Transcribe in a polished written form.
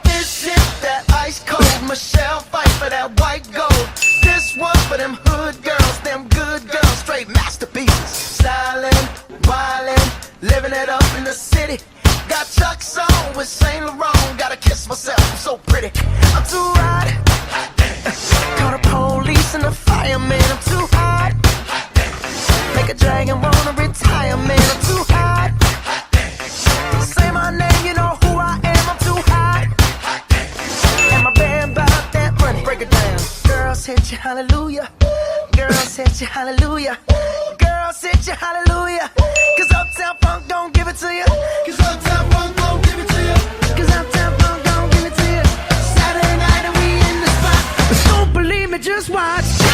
This is that ice cold Michelle fight for that white gold. This one for them hood girls, them good girls, straight masterpieces. Stylin', wildin', living it up in the city. Got Chuck's on with Saint Laurent. Gotta kiss myself, I'm so pretty. I'm too hot. Call the police and the fireman. I'm too hot. Make a dragon wanna retire, man. I'm too hot. Say my name, you know who I am. I'm too hot. And my band about that money. Break it down. Girls hit you, hallelujah. Girls hit you, hallelujah. Girls hit you, hallelujah. Cause Uptown Funk don't give it to you. Cause Uptown Funk don't give it to you. Cause Uptown Funk don't give it to you. Saturday night and we in the spot. Don't believe me, just watch.